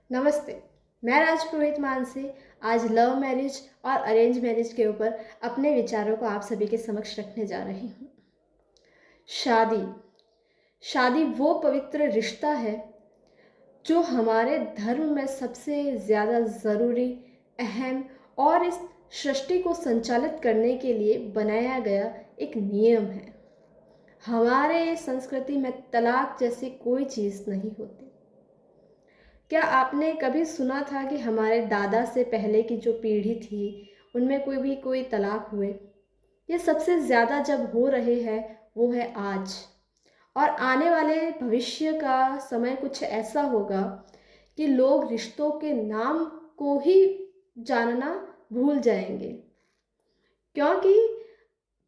नमस्ते। मैं राजपुरोहित मानसी आज लव मैरिज और अरेंज मैरिज के ऊपर अपने विचारों को आप सभी के समक्ष रखने जा रही हूँ। शादी शादी वो पवित्र रिश्ता है जो हमारे धर्म में सबसे ज़्यादा ज़रूरी, अहम और इस सृष्टि को संचालित करने के लिए बनाया गया एक नियम है। हमारे संस्कृति में तलाक जैसी कोई चीज़ नहीं होती। क्या आपने कभी सुना था कि हमारे दादा से पहले की जो पीढ़ी थी उनमें कोई तलाक हुए? ये सबसे ज़्यादा जब हो रहे हैं वो है आज। और आने वाले भविष्य का समय कुछ ऐसा होगा कि लोग रिश्तों के नाम को ही जानना भूल जाएंगे, क्योंकि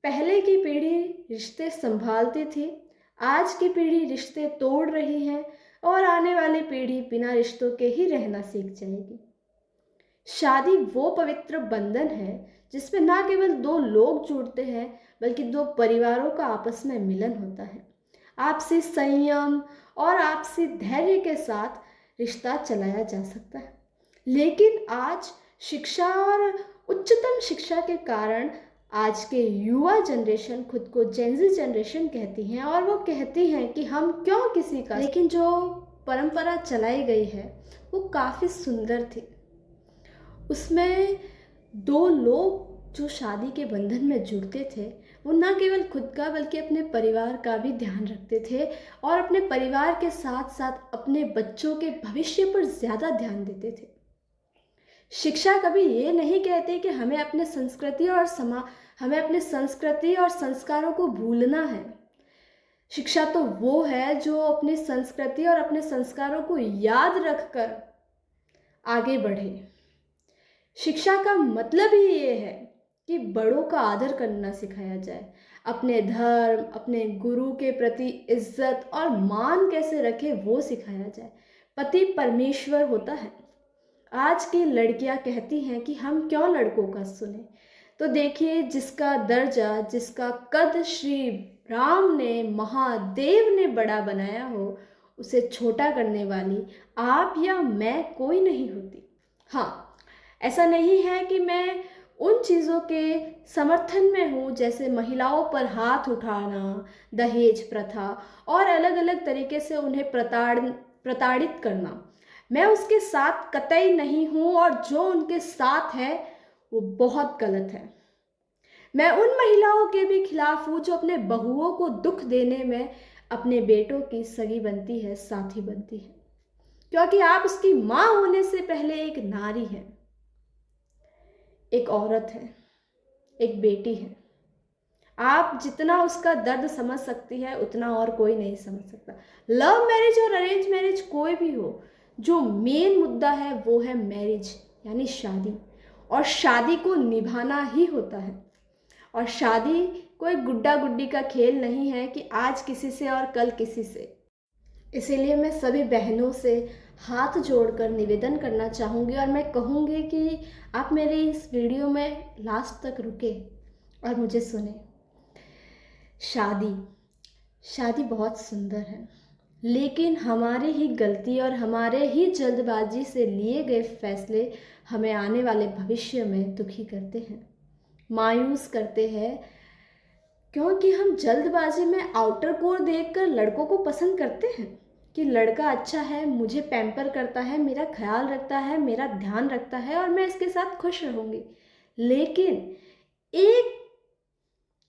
पहले की पीढ़ी रिश्ते संभालती थी, आज की पीढ़ी रिश्ते तोड़ रही है और आने वाली पीढ़ी बिना रिश्तों के ही रहना सीख जाएगी। शादी वो पवित्र बंधन है जिसमें ना केवल दो लोग जुड़ते हैं बल्कि दो परिवारों का आपस में मिलन होता है। आपसी संयम और आपसी धैर्य के साथ रिश्ता चलाया जा सकता है। लेकिन आज शिक्षा और उच्चतम शिक्षा के कारण आज के युवा जनरेशन खुद को जेनजी जनरेशन कहती हैं और वो कहती हैं कि हम क्यों किसी का, लेकिन जो परंपरा चलाई गई है वो काफ़ी सुंदर थी। उसमें दो लोग जो शादी के बंधन में जुड़ते थे वो ना केवल खुद का बल्कि अपने परिवार का भी ध्यान रखते थे और अपने परिवार के साथ साथ अपने बच्चों के भविष्य पर ज़्यादा ध्यान देते थे। शिक्षा कभी ये नहीं कहती कि हमें अपने संस्कृति और संस्कारों को भूलना है। शिक्षा तो वो है जो अपनी संस्कृति और अपने संस्कारों को याद रखकर आगे बढ़े। शिक्षा का मतलब ही ये है कि बड़ों का आदर करना सिखाया जाए, अपने धर्म, अपने गुरु के प्रति इज्जत और मान कैसे रखे वो सिखाया जाए। पति परमेश्वर होता है। आज की लड़कियां कहती हैं कि हम क्यों लड़कों का सुने। तो देखिए, जिसका दर्जा, जिसका कद श्री राम ने, महादेव ने बड़ा बनाया हो, उसे छोटा करने वाली आप या मैं कोई नहीं होती। हाँ, ऐसा नहीं है कि मैं उन चीज़ों के समर्थन में हूँ जैसे महिलाओं पर हाथ उठाना, दहेज प्रथा और अलग अलग तरीके से उन्हें प्रताड़ित करना। मैं उसके साथ कतई नहीं हूँ और जो उनके साथ है वो बहुत गलत है। मैं उन महिलाओं के भी खिलाफ हूँ जो अपने बहुओं को दुख देने में अपने बेटों की सगी बनती है, साथी बनती है, क्योंकि आप उसकी माँ होने से पहले एक नारी है, एक औरत है, एक बेटी है। आप जितना उसका दर्द समझ सकती है उतना और कोई नहीं समझ सकता। लव मैरिज और अरेंज मैरिज कोई भी हो, जो मेन मुद्दा है वो है मैरिज यानी शादी, और शादी को निभाना ही होता है। और शादी कोई गुड्डा गुड्डी का खेल नहीं है कि आज किसी से और कल किसी से। इसीलिए मैं सभी बहनों से हाथ जोड़कर निवेदन करना चाहूँगी और मैं कहूँगी कि आप मेरी इस वीडियो में लास्ट तक रुके और मुझे सुने। शादी शादी बहुत सुंदर है, लेकिन हमारी ही गलती और हमारे ही जल्दबाजी से लिए गए फैसले हमें आने वाले भविष्य में दुखी करते हैं, मायूस करते हैं, क्योंकि हम जल्दबाजी में आउटर कोर देखकर लड़कों को पसंद करते हैं कि लड़का अच्छा है, मुझे पैम्पर करता है, मेरा ख्याल रखता है, मेरा ध्यान रखता है और मैं इसके साथ खुश रहूँगी। लेकिन एक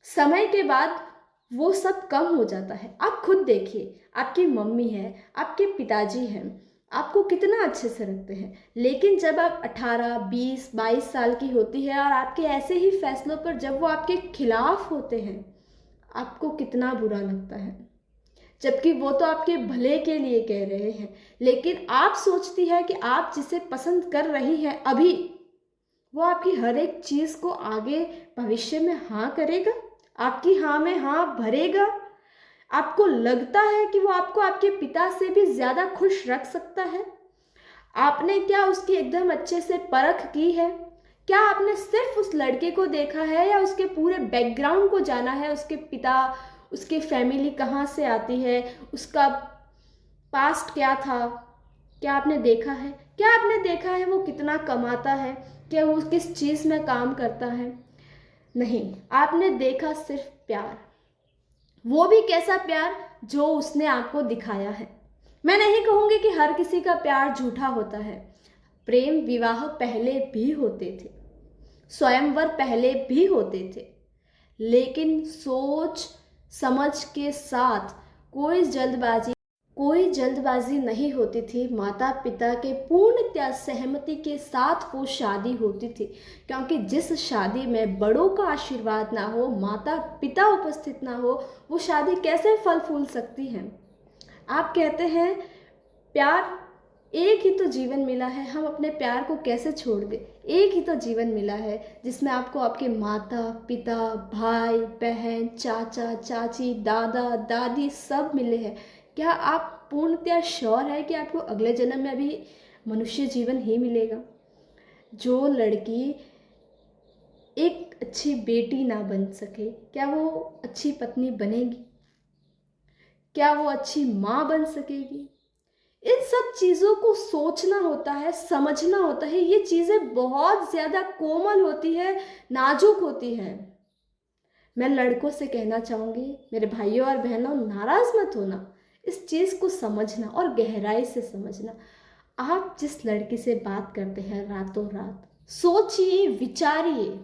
समय के बाद वो सब कम हो जाता है। आप खुद देखिए, आपकी मम्मी है, आपके पिताजी हैं, आपको कितना अच्छे से रखते हैं, लेकिन जब आप 18, 20, 22 साल की होती है और आपके ऐसे ही फैसलों पर जब वो आपके खिलाफ होते हैं, आपको कितना बुरा लगता है। जबकि वो तो आपके भले के लिए कह रहे हैं, लेकिन आप सोचती है कि आप जिसे पसंद कर रही हैं अभी, वो आपकी हर एक चीज़ को आगे भविष्य में हाँ करेगा, आपकी हाँ में हाँ भरेगा। आपको लगता है कि वो आपको आपके पिता से भी ज़्यादा खुश रख सकता है। आपने क्या उसकी एकदम अच्छे से परख की है? क्या आपने सिर्फ उस लड़के को देखा है या उसके पूरे बैकग्राउंड को जाना है? उसके पिता, उसकी फैमिली कहाँ से आती है, उसका पास्ट क्या था, क्या आपने देखा है? क्या आपने देखा है वो कितना कमाता है? क्या वो किस चीज़ में काम करता है? नहीं, आपने देखा सिर्फ प्यार। वो भी कैसा प्यार जो उसने आपको दिखाया है। मैं नहीं कहूँगी कि हर किसी का प्यार झूठा होता है। प्रेम विवाह पहले भी होते थे, स्वयंवर पहले भी होते थे, लेकिन सोच समझ के साथ कोई जल्दबाजी नहीं होती थी। माता पिता के पूर्ण सहमति के साथ वो शादी होती थी, क्योंकि जिस शादी में बड़ों का आशीर्वाद ना हो, माता पिता उपस्थित ना हो, वो शादी कैसे फल फूल सकती है। आप कहते हैं प्यार, एक ही तो जीवन मिला है, हम अपने प्यार को कैसे छोड़ दें। एक ही तो जीवन मिला है जिसमें आपको आपके माता पिता, भाई बहन, चाचा चाची, दादा दादी सब मिले हैं। क्या आप पूर्णतया श्योर है कि आपको अगले जन्म में भी मनुष्य जीवन ही मिलेगा? जो लड़की एक अच्छी बेटी ना बन सके, क्या वो अच्छी पत्नी बनेगी? क्या वो अच्छी माँ बन सकेगी? इन सब चीज़ों को सोचना होता है, समझना होता है। ये चीज़ें बहुत ज़्यादा कोमल होती है, नाजुक होती हैं। मैं लड़कों से कहना चाहूँगी, मेरे भाइयों और बहनों, नाराज़ मत होना, इस चीज़ को समझना और गहराई से समझना। आप जिस लड़की से बात करते हैं रातों रात, सोचिए, विचारिए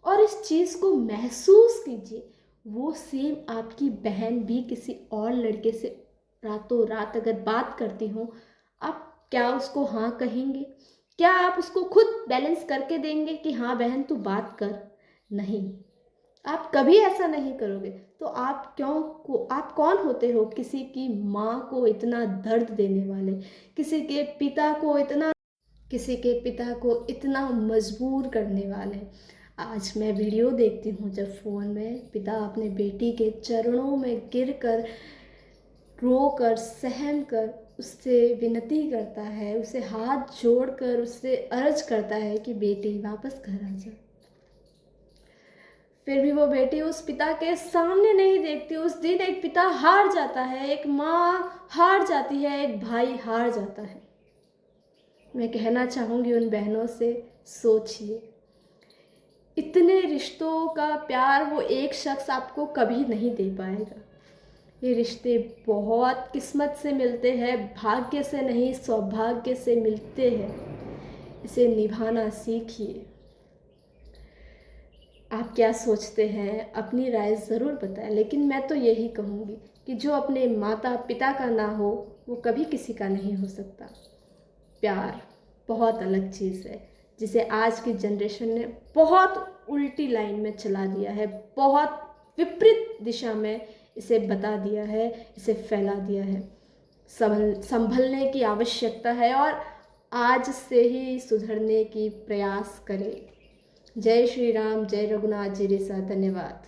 और इस चीज़ को महसूस कीजिए। वो सेम आपकी बहन भी किसी और लड़के से रातों रात अगर बात करती हो, आप क्या उसको हाँ कहेंगे? क्या आप उसको खुद बैलेंस करके देंगे कि हाँ बहन तू बात कर? नहीं, आप कभी ऐसा नहीं करोगे। तो आप कौन होते हो किसी की माँ को इतना दर्द देने वाले, किसी के पिता को इतना मजबूर करने वाले। आज मैं वीडियो देखती हूँ जब फ़ोन में, पिता अपने बेटी के चरणों में गिरकर, रोकर, सहम कर उससे विनती करता है, उसे हाथ जोड़कर उससे अर्ज करता है कि बेटी वापस घर आ जा। फिर भी वो बेटी उस पिता के सामने नहीं देखती। उस दिन एक पिता हार जाता है, एक माँ हार जाती है, एक भाई हार जाता है। मैं कहना चाहूँगी उन बहनों से, सोचिए, इतने रिश्तों का प्यार वो एक शख्स आपको कभी नहीं दे पाएगा। ये रिश्ते बहुत किस्मत से मिलते हैं, भाग्य से नहीं सौभाग्य से मिलते हैं। इसे निभाना सीखिए। आप क्या सोचते हैं? अपनी राय ज़रूर बताएं, लेकिन मैं तो यही कहूँगी कि जो अपने माता पिता का ना हो वो कभी किसी का नहीं हो सकता। प्यार बहुत अलग चीज़ है, जिसे आज की जनरेशन ने बहुत उल्टी लाइन में चला दिया है, बहुत विपरीत दिशा में इसे बता दिया है, इसे फैला दिया है। संभलने की आवश्यकता है और आज से ही सुधरने की प्रयास करें। जय श्री राम, जय रघुनाथ जी। धन्यवाद।